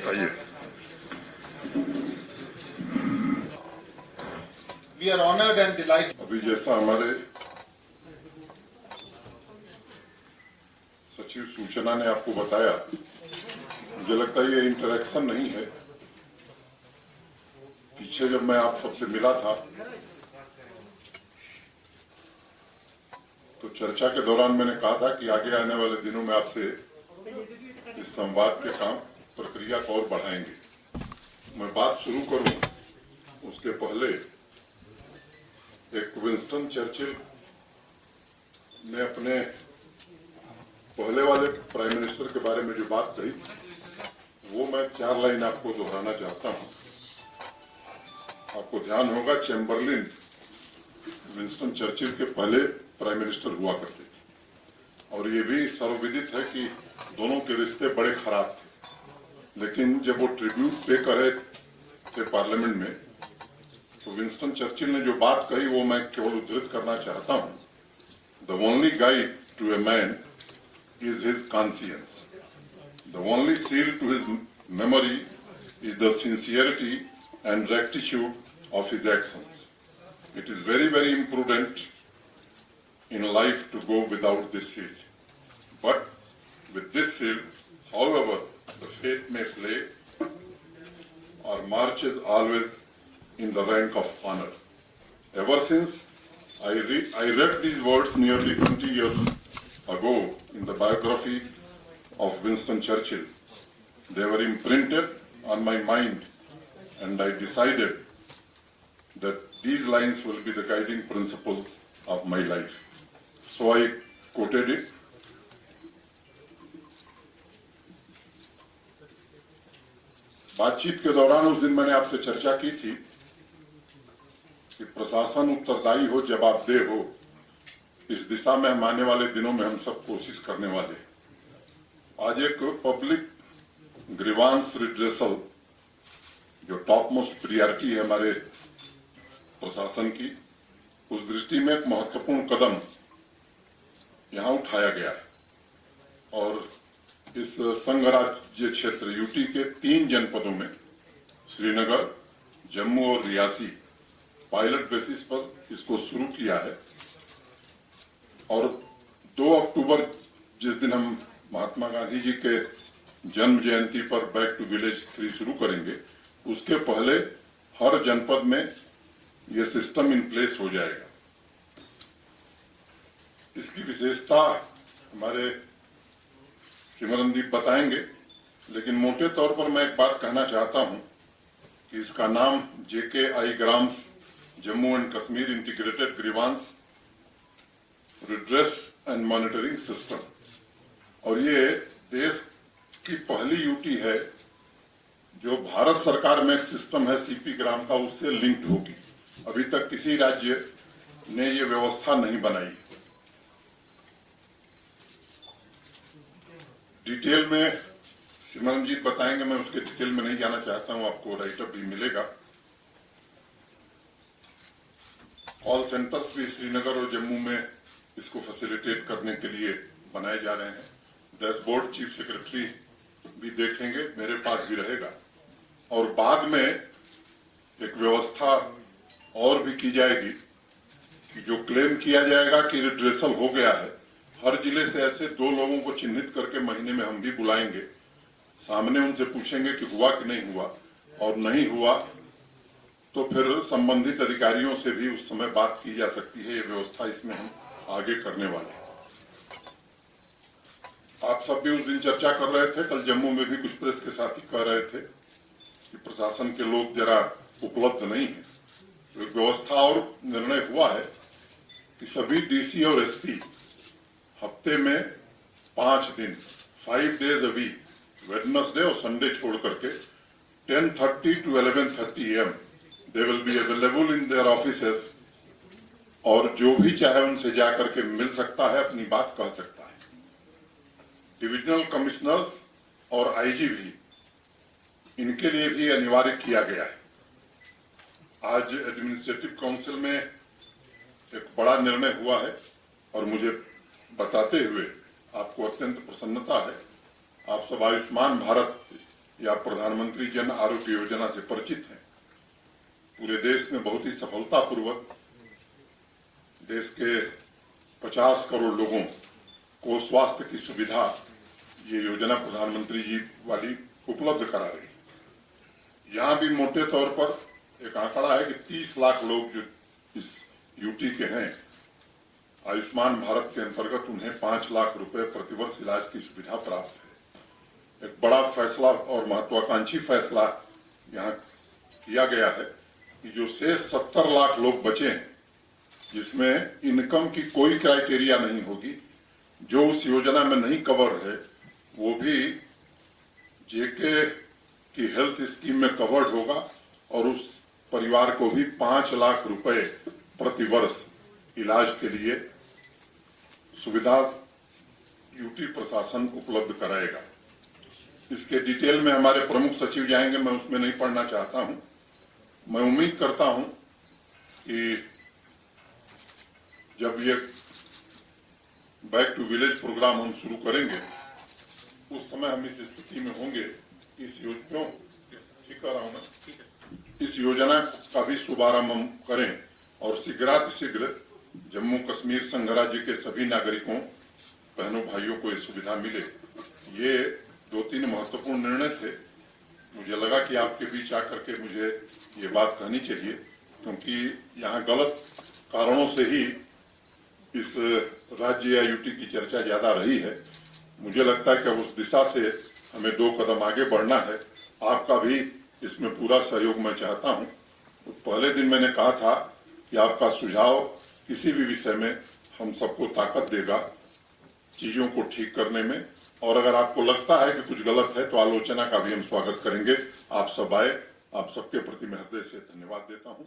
आइए। We are honored and delighted. अभी जैसा हमारे सचिव सूचना ने आपको बताया, मुझे लगता है ये इंटरेक्शन नहीं है। पीछे जब मैं आप सबसे मिला था तो चर्चा के दौरान मैंने कहा था कि आगे आने वाले दिनों में आपसे इस संवाद के काम प्रक्रिया को और बढ़ाएंगे। मैं बात शुरू करूं उसके पहले एक विंस्टन चर्चिल ने अपने पहले वाले प्राइम मिनिस्टर के बारे में जो बात कही वो मैं 4 लाइन आपको दोहराना चाहता हूं। आपको ध्यान होगा चैम्बरलिन विंस्टन चर्चिल के पहले प्राइम मिनिस्टर हुआ करते थे और ये भी सर्वविदित है कि दोनों के रिश्ते बड़े खराब थे, लेकिन जब वो ट्रिब्यूट पे कर रहे थे पार्लियामेंट में तो विंस्टन चर्चिल ने जो बात कही वो मैं केवल उद्धृत करना चाहता हूं। The only guide to a man is his conscience, the only seal to his memory is the sincerity and rectitude of his actions. It is very, very imprudent in life to go without this seal. But with this seal, however the fate may play, our march is always in the rank of honor. Ever since I read these words nearly 20 years ago in the biography of Winston Churchill, they were imprinted on my mind, and I decided that these lines will be the guiding principles of my life. So I quoted it. बातचीत के दौरान उस दिन मैंने आपसे चर्चा की थी कि प्रशासन उत्तरदायी हो, जवाबदेह हो। इस दिशा में हम आने वाले दिनों में हम सब कोशिश करने वाले हैं। आज एक पब्लिक ग्रीवांस रिड्रेसल जो टॉप मोस्ट प्रियॉरिटी है हमारे प्रशासन की, उस दृष्टि में एक महत्वपूर्ण कदम यहां उठाया गया है और इस संघ राज्य क्षेत्र यूटी के 3 जनपदों में श्रीनगर, जम्मू और रियासी पायलट बेसिस पर इसको शुरू किया है और 2 अक्टूबर जिस दिन हम महात्मा गांधी जी के जन्म जयंती पर बैक टू विलेज 3 शुरू करेंगे, उसके पहले हर जनपद में यह सिस्टम इन प्लेस हो जाएगा। इसकी विशेषता हमारे सिमरनदीप बताएंगे, लेकिन मोटे तौर पर मैं एक बात कहना चाहता हूं कि इसका नाम JKI grams Jammu and Kashmir integrated grievance redress and monitoring system, और ये देश की पहली यूटी है जो भारत सरकार में एक सिस्टम है CP ग्राम का, उससे लिंक्ड होगी। अभी तक किसी राज्य ने ये व्यवस्था नहीं बनाई। डिटेल में सिमरनजीत बताएंगे, मैं उसके डिटेल में नहीं जाना चाहता हूं, आपको राइटअप भी मिलेगा। कॉल सेंटर्स भी श्रीनगर और जम्मू में इसको फैसिलिटेट करने के लिए बनाए जा रहे हैं। डैशबोर्ड चीफ सेक्रेटरी भी देखेंगे, मेरे पास भी रहेगा और बाद में एक व्यवस्था और भी की जाएगी कि जो क्लेम किया जाएगा कि रिड्रेसल हो गया है, हर जिले से ऐसे 2 लोगों को चिन्हित करके महीने में हम भी बुलाएंगे, सामने उनसे पूछेंगे कि हुआ कि नहीं हुआ, और नहीं हुआ तो फिर संबंधित अधिकारियों से भी उस समय बात की जा सकती है। ये व्यवस्था इसमें हम आगे करने वाले हैं। आप सब भी उस दिन चर्चा कर रहे थे, कल जम्मू में भी कुछ प्रेस के साथी कह रहे थे कि प्रशासन के लोग जरा उपलब्ध नहीं है। तो एक व्यवस्था और निर्णय हुआ है कि सभी DC और SP हफ्ते में 5 दिन 5 days a week, वेडनेसडे और संडे छोड़ करके 10:30 to 11:30 AM they will be available in their offices, और जो भी चाहे उनसे जाकर के मिल सकता है, अपनी बात कह सकता है। डिविजनल कमिश्नर्स और IG भी, इनके लिए भी अनिवार्य किया गया है। आज एडमिनिस्ट्रेटिव काउंसिल में एक बड़ा निर्णय हुआ है और मुझे बताते हुए आपको अत्यंत प्रसन्नता है। आप सब आयुष्मान भारत या प्रधानमंत्री जन आरोग्य योजना से परिचित हैं। पूरे देश में बहुत ही सफलतापूर्वक देश के 50 करोड़ लोगों को स्वास्थ्य की सुविधा ये योजना प्रधानमंत्री जी वाली उपलब्ध करा रही है। यहाँ भी मोटे तौर पर एक आंकड़ा है कि 30 लाख लोग जो इस यूटी के हैं, आयुष्मान भारत के अंतर्गत उन्हें 5 लाख रुपए प्रतिवर्ष इलाज की सुविधा प्राप्त है। एक बड़ा फैसला और महत्वाकांक्षी फैसला यहाँ किया गया है कि जो शेष 70 लाख लोग बचे हैं, जिसमें इनकम की कोई क्राइटेरिया नहीं होगी, जो उस योजना में नहीं कवर है, वो भी जेके की हेल्थ स्कीम में कवर्ड होगा और उस परिवार को भी 5 लाख रुपए प्रतिवर्ष इलाज के लिए सुविधा यूटी प्रशासन उपलब्ध कराएगा। इसके डिटेल में हमारे प्रमुख सचिव जाएंगे, मैं उसमें नहीं पढ़ना चाहता हूं। मैं उम्मीद करता हूं कि जब ये बैक टू विलेज प्रोग्राम हम शुरू करेंगे, उस समय हम इस स्थिति में होंगे। इस योजना ठीक कर रहा हूं ना, इस योजना का भी शुभारंभ हम करें और शीघ्रातिशीघ्र जम्मू कश्मीर संघ राज्य के सभी नागरिकों, बहनों भाइयों को ये सुविधा मिले। ये 2-3 महत्वपूर्ण निर्णय थे। मुझे लगा कि आपके बीच आकर के मुझे ये बात कहनी चाहिए, क्योंकि यहाँ गलत कारणों से ही इस राज्य या यूटी की चर्चा ज्यादा रही है। मुझे लगता है कि उस दिशा से हमें 2 कदम आगे बढ़ना है। आपका भी इसमें पूरा सहयोग मैं चाहता हूँ। तो पहले दिन मैंने कहा था कि आपका सुझाव किसी भी विषय में हम सबको ताकत देगा चीजों को ठीक करने में, और अगर आपको लगता है कि कुछ गलत है तो आलोचना का भी हम स्वागत करेंगे। आप सब आए, आप सबके प्रति मैं हृदय से धन्यवाद देता हूँ।